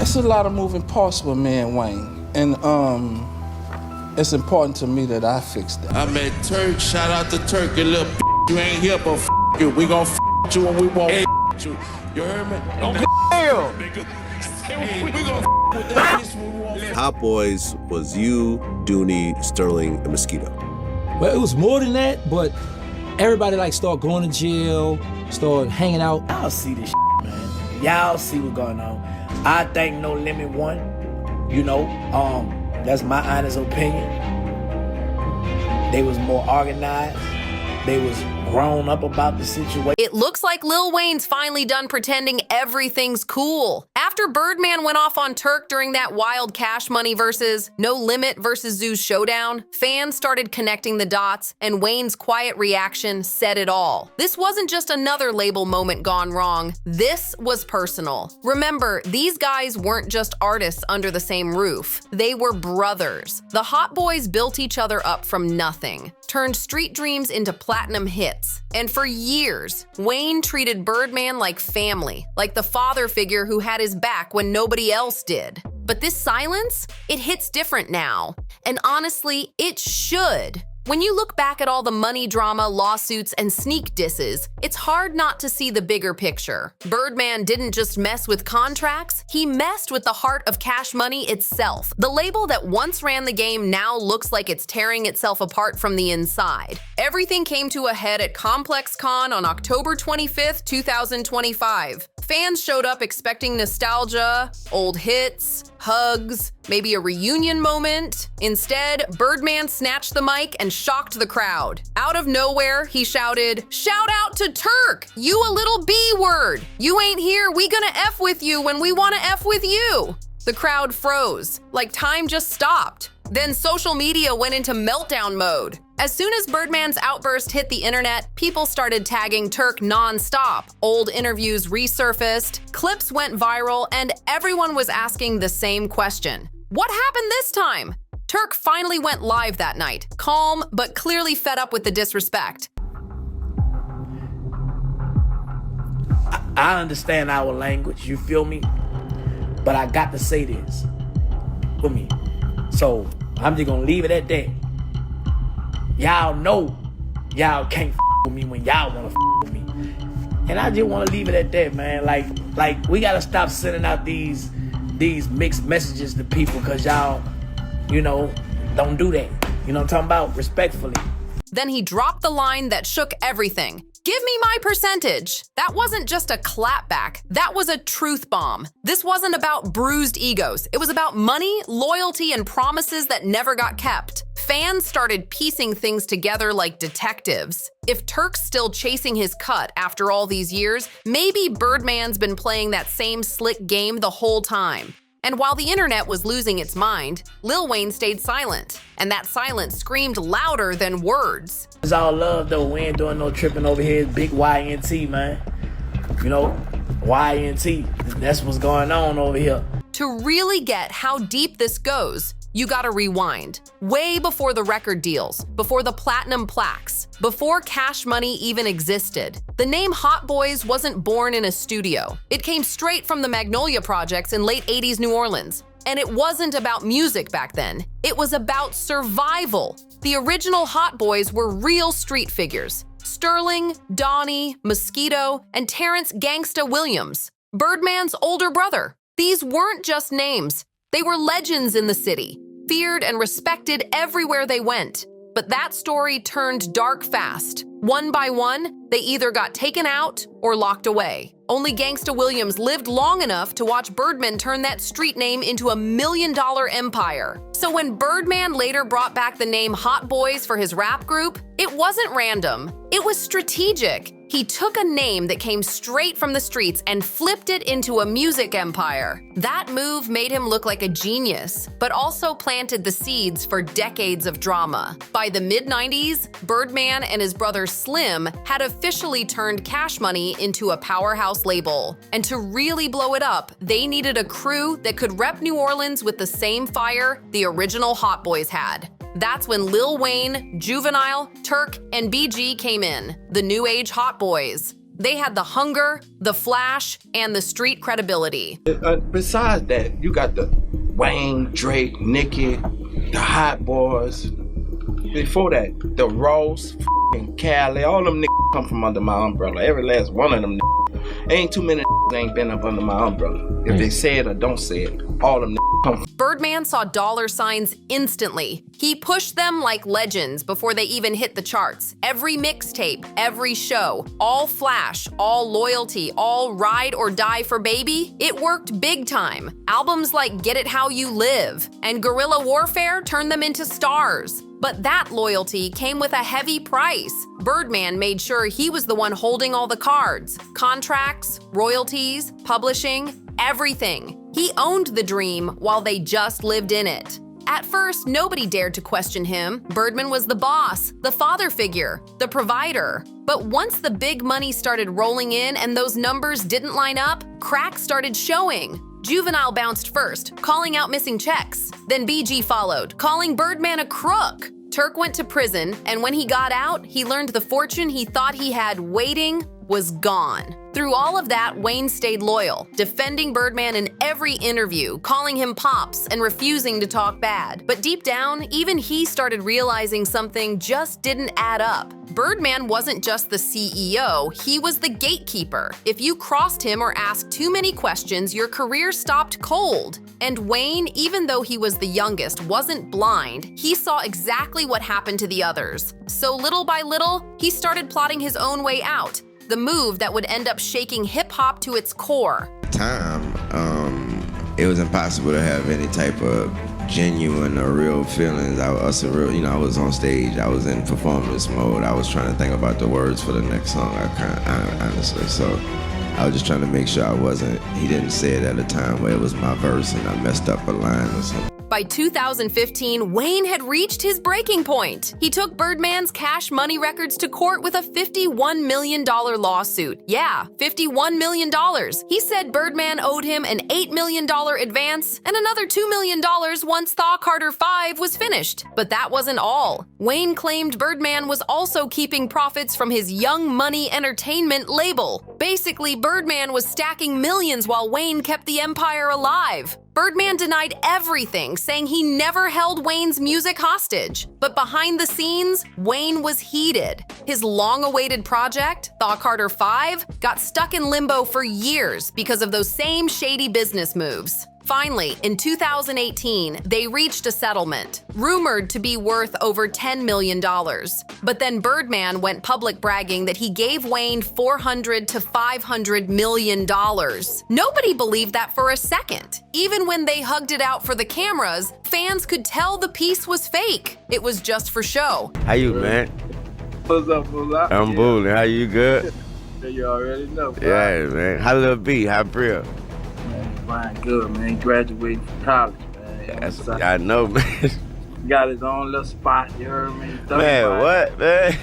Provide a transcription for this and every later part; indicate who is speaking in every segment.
Speaker 1: It's a lot of moving parts with me and Wayne, and it's important to me that I fix that.
Speaker 2: I met Turk, shout out to Turk, you little you ain't here, but you. We gon' you and we won't you. You heard me? Don't we gon' with that bitch when we won't.
Speaker 3: Hot Boys was you, Dooney, Sterling, and Mosquito.
Speaker 4: Well, it was more than that, but everybody like started going to jail, started hanging out.
Speaker 5: Y'all see this man. Y'all see what's going on. I think No Limit won. You know, that's my honest opinion. They was more organized. They was grown up about the situation.
Speaker 6: It looks like Lil Wayne's finally done pretending everything's cool. After Birdman went off on Turk during that wild Cash Money versus No Limit versus Zoo's showdown, fans started connecting the dots, and Wayne's quiet reaction said it all. This wasn't just another label moment gone wrong. This was personal. Remember, these guys weren't just artists under the same roof. They were brothers. The Hot Boys built each other up from nothing, turned street dreams into platinum hits. And for years, Wayne treated Birdman like family, like the father figure who had his back when nobody else did. But this silence, it hits different now. And honestly, it should. When you look back at all the money drama, lawsuits, and sneak disses, it's hard not to see the bigger picture. Birdman didn't just mess with contracts, he messed with the heart of Cash Money itself. The label that once ran the game now looks like it's tearing itself apart from the inside. Everything came to a head at Complex Con on October 25th, 2025. Fans showed up expecting nostalgia, old hits, hugs, maybe a reunion moment. Instead, Birdman snatched the mic and shocked the crowd. Out of nowhere, he shouted, "Shout out to Turk! You a little B-word! You ain't here, we gonna F with you when we wanna F with you!" The crowd froze, like time just stopped. Then social media went into meltdown mode. As soon as Birdman's outburst hit the internet, people started tagging Turk non-stop. Old interviews resurfaced, clips went viral, and everyone was asking the same question. What happened this time? Turk finally went live that night, calm but clearly fed up with the disrespect.
Speaker 5: I understand our language, you feel me? But I got to say this with me. So I'm just gonna leave it at that. Y'all know y'all can't with me when y'all wanna with me. And I just wanna leave it at that, man. Like we gotta stop sending out these mixed messages to people because y'all, don't do that. You know what I'm talking about? Respectfully.
Speaker 6: Then he dropped the line that shook everything. "Give me my percentage." That wasn't just a clapback, that was a truth bomb. This wasn't about bruised egos. It was about money, loyalty, and promises that never got kept. Fans started piecing things together like detectives. If Turk's still chasing his cut after all these years, maybe Birdman's been playing that same slick game the whole time. And while the internet was losing its mind, Lil Wayne stayed silent, and that silence screamed louder than words.
Speaker 5: It's all love though, we ain't doing no tripping over here, big YNT, man. YNT, that's what's going on over here.
Speaker 6: To really get how deep this goes, you gotta rewind. Way before the record deals, before the platinum plaques, before Cash Money even existed. The name Hot Boys wasn't born in a studio. It came straight from the Magnolia Projects in late 80s New Orleans. And it wasn't about music back then. It was about survival. The original Hot Boys were real street figures. Sterling, Donnie, Mosquito, and Terrence Gangsta Williams, Birdman's older brother. These weren't just names. They were legends in the city, feared and respected everywhere they went. But that story turned dark fast. One by one, they either got taken out or locked away. Only Gangsta Williams lived long enough to watch Birdman turn that street name into a $1 million empire. So when Birdman later brought back the name Hot Boys for his rap group, it wasn't random. It was strategic. He took a name that came straight from the streets and flipped it into a music empire. That move made him look like a genius, but also planted the seeds for decades of drama. By the mid-90s, Birdman and his brother Slim had officially turned Cash Money into a powerhouse label. And to really blow it up, they needed a crew that could rep New Orleans with the same fire the original Hot Boys had. That's when Lil Wayne, Juvenile, Turk, and BG came in, the new age Hot Boys. They had the hunger, the flash, and the street credibility.
Speaker 1: Besides that, you got the Wayne, Drake, Nicki, the Hot Boys. Before that, the Rose, f***ing Cali, all them niggas come from under my umbrella. Every last one of them niggas. Ain't too many niggas ain't been up under my umbrella. If they say it or don't say it, all them niggas come from.
Speaker 6: Birdman saw dollar signs instantly. He pushed them like legends before they even hit the charts. Every mixtape, every show, all flash, all loyalty, all ride or die for baby, it worked big time. Albums like Get It How You Live and Guerrilla Warfare turned them into stars. But that loyalty came with a heavy price. Birdman made sure he was the one holding all the cards. Contracts, royalties, publishing, everything. He owned the dream while they just lived in it. At first, nobody dared to question him. Birdman was the boss, the father figure, the provider. But once the big money started rolling in and those numbers didn't line up, cracks started showing. Juvenile bounced first, calling out missing checks. Then BG followed, calling Birdman a crook. Turk went to prison, and when he got out, he learned the fortune he thought he had waiting was gone. Through all of that, Wayne stayed loyal, defending Birdman in every interview, calling him Pops and refusing to talk bad. But deep down, even he started realizing something just didn't add up. Birdman wasn't just the CEO, he was the gatekeeper. If you crossed him or asked too many questions, your career stopped cold. And Wayne, even though he was the youngest, wasn't blind. He saw exactly what happened to the others. So little by little, he started plotting his own way out. The move that would end up shaking hip-hop to its core.
Speaker 7: It was impossible to have any type of genuine or real feelings. I was on stage, I was in performance mode. I was trying to think about the words for the next song, honestly. So I was just trying to make sure he didn't say it at a time where it was my verse and I messed up a line or something.
Speaker 6: By 2015, Wayne had reached his breaking point. He took Birdman's Cash Money records to court with a $51 million lawsuit. Yeah, $51 million. He said Birdman owed him an $8 million advance and another $2 million once Thaw Carter 5 was finished. But that wasn't all. Wayne claimed Birdman was also keeping profits from his Young Money Entertainment label. Basically, Birdman was stacking millions while Wayne kept the empire alive. Birdman denied everything, saying he never held Wayne's music hostage. But behind the scenes, Wayne was heated. His long-awaited project, Thaw Carter 5, got stuck in limbo for years because of those same shady business moves. Finally, in 2018, they reached a settlement, rumored to be worth over $10 million. But then Birdman went public bragging that he gave Wayne $400 to $500 million. Nobody believed that for a second. Even when they hugged it out for the cameras, fans could tell the piece was fake. It was just for show.
Speaker 7: How you, man?
Speaker 8: What's up, Moolah?
Speaker 7: I'm booling. How you, good?
Speaker 8: You already know, bro.
Speaker 7: Yeah, man. How Lil B? How Bria?
Speaker 8: Man, fine, good, man. Graduating from college, man.
Speaker 7: I know, man.
Speaker 8: Got his own little spot, you heard me?
Speaker 7: Man, what, man?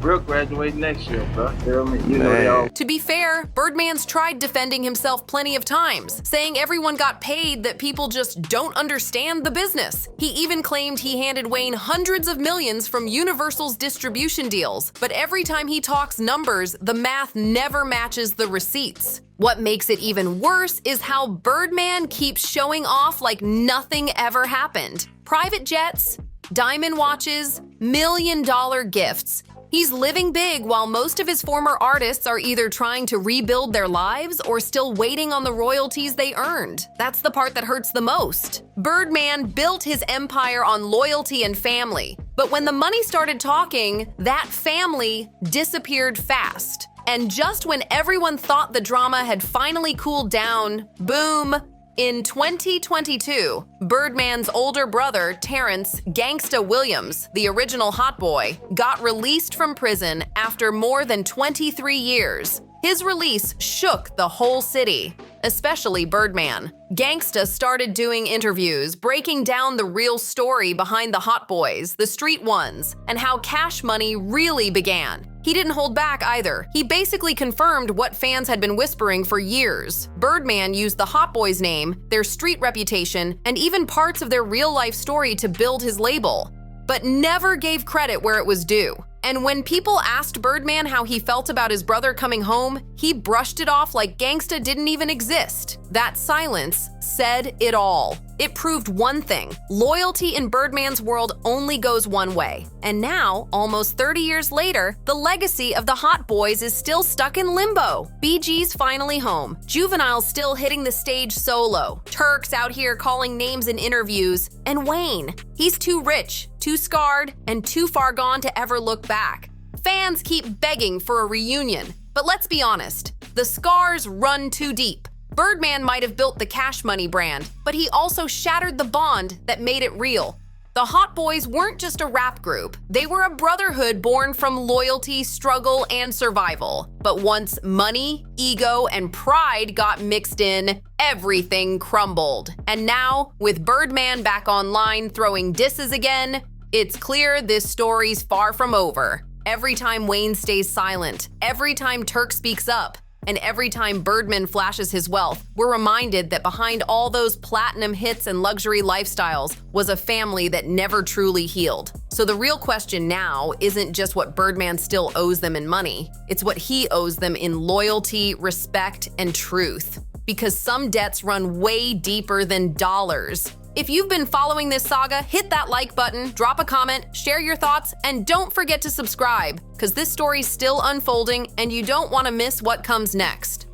Speaker 8: We'll graduate next year, bro. You know me? You know they all.
Speaker 6: To be fair, Birdman's tried defending himself plenty of times, saying everyone got paid, that people just don't understand the business. He even claimed he handed Wayne hundreds of millions from Universal's distribution deals, but every time he talks numbers, the math never matches the receipts. What makes it even worse is how Birdman keeps showing off like nothing ever happened. Private jets, diamond watches, million-dollar gifts. He's living big while most of his former artists are either trying to rebuild their lives or still waiting on the royalties they earned. That's the part that hurts the most. Birdman built his empire on loyalty and family, but when the money started talking, that family disappeared fast. And just when everyone thought the drama had finally cooled down, boom. In 2022, Birdman's older brother, Terrence "Gangsta" Williams, the original Hot Boy, got released from prison after more than 23 years. His release shook the whole city, especially Birdman. Gangsta started doing interviews, breaking down the real story behind the Hot Boys, the street ones, and how Cash Money really began. He didn't hold back either. He basically confirmed what fans had been whispering for years. Birdman used the Hot Boys name, their street reputation, and even parts of their real-life story to build his label, but never gave credit where it was due. And when people asked Birdman how he felt about his brother coming home, he brushed it off like gangsta didn't even exist. That silence said it all. It proved one thing: loyalty in Birdman's world only goes one way. And now, almost 30 years later, the legacy of the Hot Boys is still stuck in limbo. BG's finally home. Juvenile's still hitting the stage solo. Turk's out here calling names in interviews. And Wayne, he's too rich, too scarred, and too far gone to ever look back. Fans keep begging for a reunion. But let's be honest, the scars run too deep. Birdman might have built the Cash Money brand, but he also shattered the bond that made it real. The Hot Boys weren't just a rap group. They were a brotherhood born from loyalty, struggle, and survival. But once money, ego, and pride got mixed in, everything crumbled. And now, with Birdman back online throwing disses again, it's clear this story's far from over. Every time Wayne stays silent, every time Turk speaks up, and every time Birdman flashes his wealth, we're reminded that behind all those platinum hits and luxury lifestyles was a family that never truly healed. So the real question now isn't just what Birdman still owes them in money, it's what he owes them in loyalty, respect, and truth. Because some debts run way deeper than dollars. If you've been following this saga, hit that like button, drop a comment, share your thoughts, and don't forget to subscribe, because this story's still unfolding and you don't want to miss what comes next.